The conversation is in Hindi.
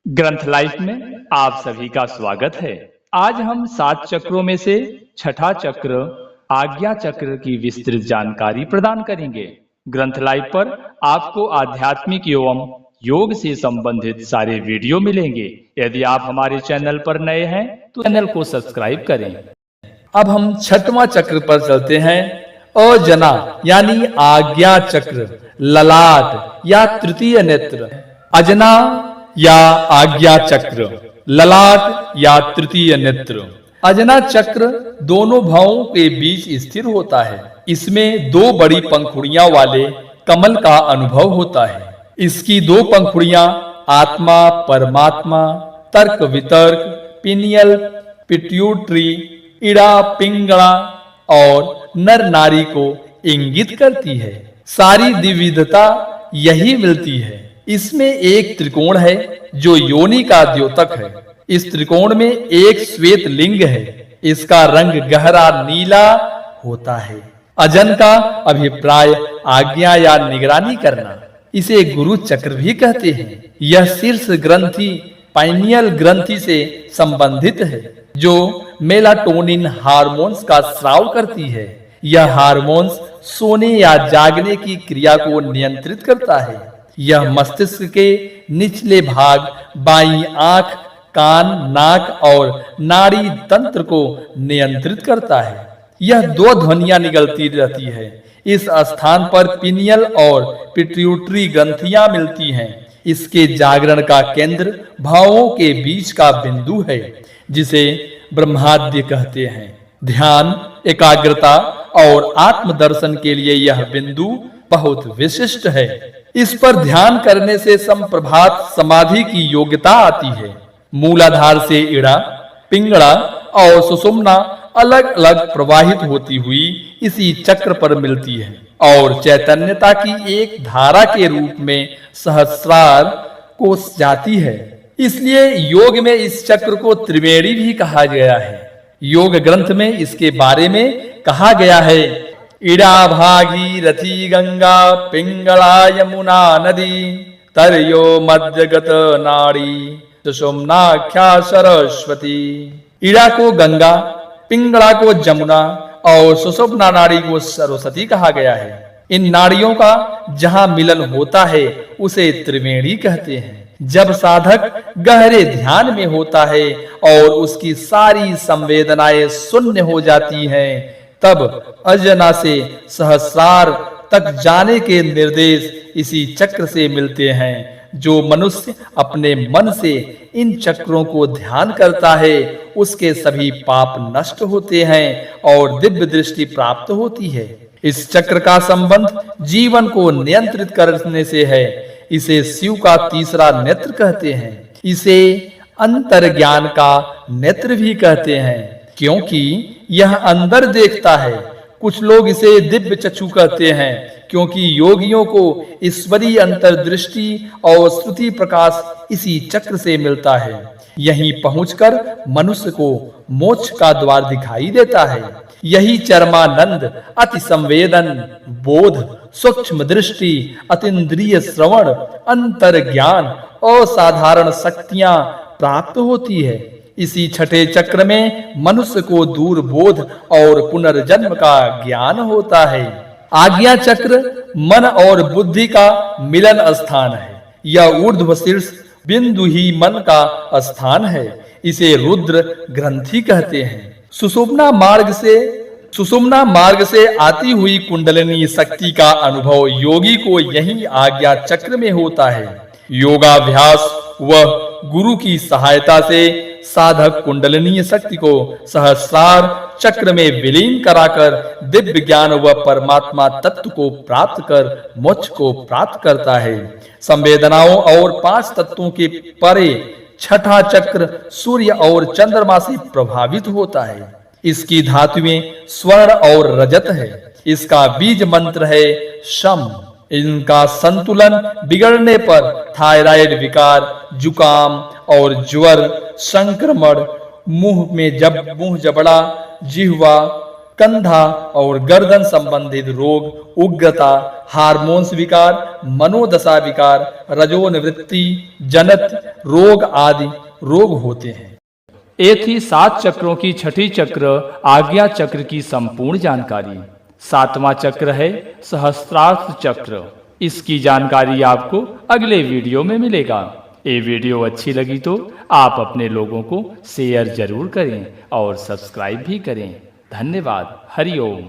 ग्रंथ लाइफ में आप सभी का स्वागत है। आज हम 7 चक्रों में से छठा चक्र आज्ञा चक्र की विस्तृत जानकारी प्रदान करेंगे। ग्रंथ लाइफ पर आपको आध्यात्मिक एवं योग से संबंधित सारे वीडियो मिलेंगे। यदि आप हमारे चैनल पर नए हैं तो चैनल को सब्सक्राइब करें। अब हम छठवां चक्र पर चलते हैं। अजना यानी आज्ञा चक्र, ललाट या तृतीय नेत्र। अजना या आज्ञा चक्र, ललाट या तृतीय नेत्र। अजना चक्र दोनों भवों के बीच स्थिर होता है। इसमें 2 बड़ी पंखुड़ियां वाले कमल का अनुभव होता है। इसकी 2 पंखुड़ियां आत्मा, परमात्मा, तर्क वितर्क, पिनियल, पिट्यूटरी, इड़ा, पिंगला और नर नारी को इंगित करती है। सारी विविधता यही मिलती है। इसमें एक त्रिकोण है जो योनि का द्योतक है। इस त्रिकोण में एक श्वेत लिंग है। इसका रंग गहरा नीला होता है। अजन का अभिप्राय आज्ञा या निगरानी करना। इसे गुरु चक्र भी कहते हैं। यह शीर्ष ग्रंथि पाइनियल ग्रंथि से संबंधित है जो मेलाटोनिन हार्मोन्स का स्राव करती है। यह हार्मोन्स सोने या जागने की क्रिया को नियंत्रित करता है। यह मस्तिष्क के निचले भाग, बाईं आंख, कान, नाक और नाड़ी तंत्र को नियंत्रित करता है। यह 2 ध्वनियां निकलती रहती है। इस स्थान पर पिनियल और पिट्यूटरी ग्रंथियां मिलती हैं। इसके जागरण का केंद्र भावों के बीच का बिंदु है जिसे ब्रह्माद्य कहते हैं। ध्यान, एकाग्रता और आत्मदर्शन के लिए यह बिंदु बहुत विशिष्ट है। इस पर ध्यान करने से संप्रभात समाधि की योग्यता आती है। मूलाधार से इड़ा, पिंगला और सुषुम्ना अलग अलग प्रवाहित होती हुई इसी चक्र पर मिलती है और चैतन्यता की एक धारा के रूप में सहस्रार को जाती है। इसलिए योग में इस चक्र को त्रिवेणी भी कहा गया है। योग ग्रंथ में इसके बारे में कहा गया है, इड़ा भागीरथी गंगा, पिंगला यमुना नदी, तरयो मध्यगत नाड़ी, सुषुम्नाख्या सरस्वती। इड़ा को गंगा, पिंगला को जमुना और सुषुम्ना नाड़ी को सरस्वती कहा गया है। इन नाड़ियों का जहां मिलन होता है उसे त्रिवेणी कहते हैं। जब साधक गहरे ध्यान में होता है और उसकी सारी संवेदनाएं शून्य हो जाती हैं, तब अजना से सहस्रार तक जाने के निर्देश इसी चक्र से मिलते हैं। जो मनुष्य अपने मन से इन चक्रों को ध्यान करता है उसके सभी पाप नष्ट होते हैं और दिव्य दृष्टि प्राप्त होती है। इस चक्र का संबंध जीवन को नियंत्रित करने से है। इसे शिव का तीसरा नेत्र कहते हैं। इसे अंतर्ज्ञान का नेत्र भी कहते हैं क्योंकि यह अंदर देखता है। कुछ लोग इसे दिव्य चक्षु कहते हैं क्योंकि योगियों को ईश्वरीय अंतर्दृष्टि और श्रुति प्रकाश इसी चक्र से मिलता है। यहीं पहुंचकर मनुष्य को मोक्ष का द्वार दिखाई देता है। यही चरमानंद, अति संवेदन, बोध, सूक्ष्म दृष्टि, अतीन्द्रिय श्रवण, अंतर ज्ञान और साधारण शक्तियां प्राप्त होती है। इसी छठे चक्र में मनुष्य को दूर बोध और पुनर्जन्म का ज्ञान होता है। आज्ञा चक्र मन और बुद्धि का मिलन स्थान है। यह ऊर्ध्व शीर्ष बिंदु ही मन का स्थान है। इसे रुद्र ग्रंथि कहते हैं। सुषुम्ना मार्ग से आती हुई कुंडलिनी शक्ति का अनुभव योगी को यही आज्ञा चक्र में होता है। योगाभ्यास व गुरु की सहायता से साधक कुंडलिनी शक्ति को सहस्रार चक्र में विलीन कराकर दिव्य ज्ञान व परमात्मा तत्व को प्राप्त कर मोक्ष को प्राप्त करता है। संवेदनाओं और 5 तत्वों के परे छठा चक्र सूर्य और चंद्रमा से प्रभावित होता है। इसकी धातुएं स्वर्ण और रजत है। इसका बीज मंत्र है शम। इनका संतुलन बिगड़ने पर थायराइड विकार, जुकाम और ज्वर, संक्रमण, मुंह जबड़ा, जिह्वा कंधा और गर्दन संबंधित रोग, उग्रता, हार्मोन्स विकार, मनोदशा विकार, रजोनिवृत्ति जनित रोग आदि रोग होते हैं। ये थी 7 चक्रों की छठी चक्र आज्ञा चक्र की संपूर्ण जानकारी। 7वां चक्र है सहस्त्रार्थ चक्र। इसकी जानकारी आपको अगले वीडियो में मिलेगा। ये वीडियो अच्छी लगी तो आप अपने लोगों को शेयर जरूर करें और सब्सक्राइब भी करें। धन्यवाद। हरि ओम।